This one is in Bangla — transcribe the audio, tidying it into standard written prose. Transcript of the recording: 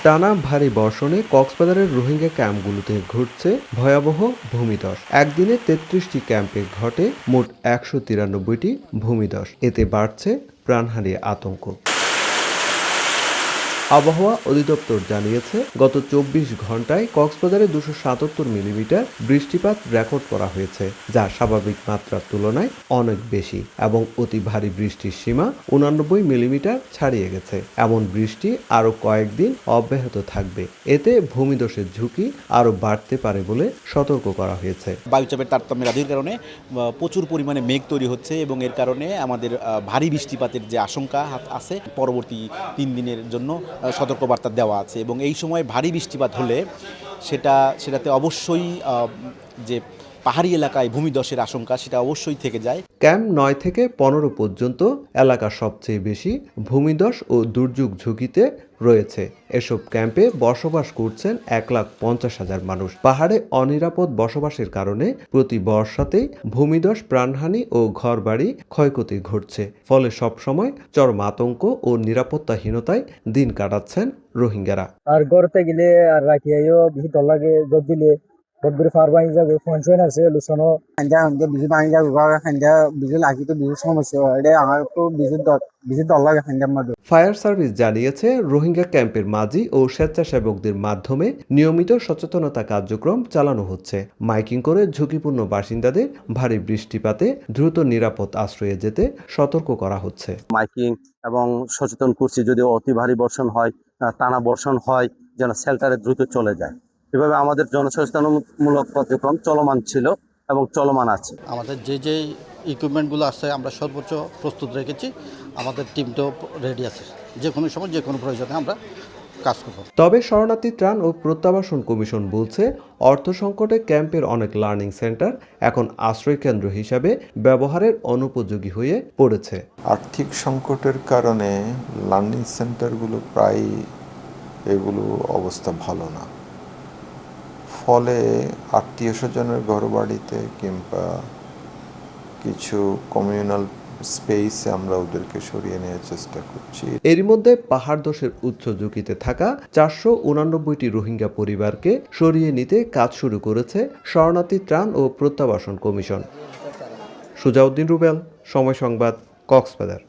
টানা ভারী বর্ষণে কক্সবাজারের রোহিঙ্গা ক্যাম্পগুলোতে ঘটছে ভয়াবহ ভূমিধস। একদিনে ৩৩টি ক্যাম্পে ঘটে মোট ১৯৩টি ভূমিধস। এতে বাড়ছে প্রাণহানির আতঙ্ক। আবহাওয়া অধিদপ্তর জানিয়েছে, গত ২৪ ঘন্টায় কক্সবাজারে ২৭৭ মিলিমিটার বৃষ্টিপাত রেকর্ড করা হয়েছে, যা স্বাভাবিক মাত্রার তুলনায় অনেক বেশি এবং অতি ভারী বৃষ্টির সীমা ৮৯ মিলিমিটার ছাড়িয়ে গেছে। এমন বৃষ্টি আরও কয়েকদিন অব্যাহত থাকবে। এতে ভূমিধসের ঝুঁকি আরও বাড়তে পারে বলে সতর্ক করা হয়েছে। বায়ুচাপের তারতম্যের আধির কারণে প্রচুর পরিমাণে মেঘ তৈরি হচ্ছে এবং এর কারণে আমাদের ভারী বৃষ্টিপাতের যে আশঙ্কা আছে পরবর্তী ৩ দিনের জন্য সতর্কবার্তা দেওয়া আছে এবং এই সময় ভারী বৃষ্টিপাত হলে সেটাতে অবশ্যই যে পাহাড়ি এলাকায় ভূমিধসের আশঙ্কা সেটা অবশ্যই থেকে যায়। ক্যাম্প ৯ থেকে ১৫ পর্যন্ত এলাকা সবচেয়ে বেশি ভূমিধস ও দুর্যোগ ঝুঁকিতে রয়েছে। এসব ক্যাম্পে বসবাস করছেন ১,৫০,০০০ মানুষ। পাহাড়ে অনিরাপদ বসবাসের কারণে প্রতি বর্ষাতেই ভূমিধস, প্রাণহানি ও ঘরবাড়ি ক্ষয়ক্ষতি ঘটছে। ফলে সবসময় চরম আতঙ্ক ও নিরাপত্তাহীনতায় দিন কাটাচ্ছেন রোহিঙ্গারা। আর গড়তে গেলে আর রাখিয়াও বেশি ডর লাগে, জোর দিলে বড় ফার বাই যাবে, পঞ্চায়েত আছে লুসানো খান্দা বেশি বাই যাবে, খান্দা বেশি লাগি তো বেশি সমস্যা হয়। এটা আমার তো বেশি ডর লাগে খান্দার মধ্যে। ফায়ার সার্ভিস জানিয়েছে, রোহিঙ্গা ক্যাম্পের মাঝি ও স্বেচ্ছাসেবকদের মাধ্যমে নিয়মিত সচেতনতা কার্যক্রম চালানো হচ্ছে। মাইকিং করে ঝুঁকিপূর্ণ বাসিন্দাদের ভারী বৃষ্টিপাতে দ্রুত নিরাপদ আশ্রয়ে যেতে সতর্ক করা হচ্ছে। মাইকিং এবং সচেতন করছি, যদি অতি ভারী বর্ষণ হয়, টানা বর্ষণ হয়, যেন শেল্টারে দ্রুত চলে যায়। এভাবে আমাদের জনসচেতনমূলক কার্যক্রম চলমান ছিল এবং চলমান আছে। আমাদের যে ইকুইপমেন্টগুলো আছে আমরা সর্বোচ্চ প্রস্তুত রেখেছি। আমাদের টিমটাও রেডি আছে, যে কোনো সময় যে কোনো প্রয়োজনে আমরা কাজ করব। তবে শরণার্থী ত্রাণ ও প্রত্যাবাসন কমিশন বলছে, অর্থ সংকটে ক্যাম্পের অনেক লার্নিং সেন্টার এখন আশ্রয়কেন্দ্র হিসাবে ব্যবহারের অনুপযোগী হয়ে পড়েছে। আর্থিক সংকটের কারণে লার্নিং সেন্টারগুলো প্রায় এগুলো অবস্থা ভালো না। ফলে আত্মীয় স্বজনের ঘরবাড়িতে কিংবা কিছু কমিউনাল স্পেসে আমরা ওদেরকে সরিয়ে নেওয়ার চেষ্টা করছি। এরই মধ্যে পাহাড় ধসের উচ্চ ঝুঁকিতে থাকা ৪৮৯টি রোহিঙ্গা পরিবারকে সরিয়ে নিতে কাজ শুরু করেছে শরণার্থী ত্রাণ ও প্রত্যাবাসন কমিশন। সুজাউদ্দিন রুবেল, সময় সংবাদ, কক্সবাজার।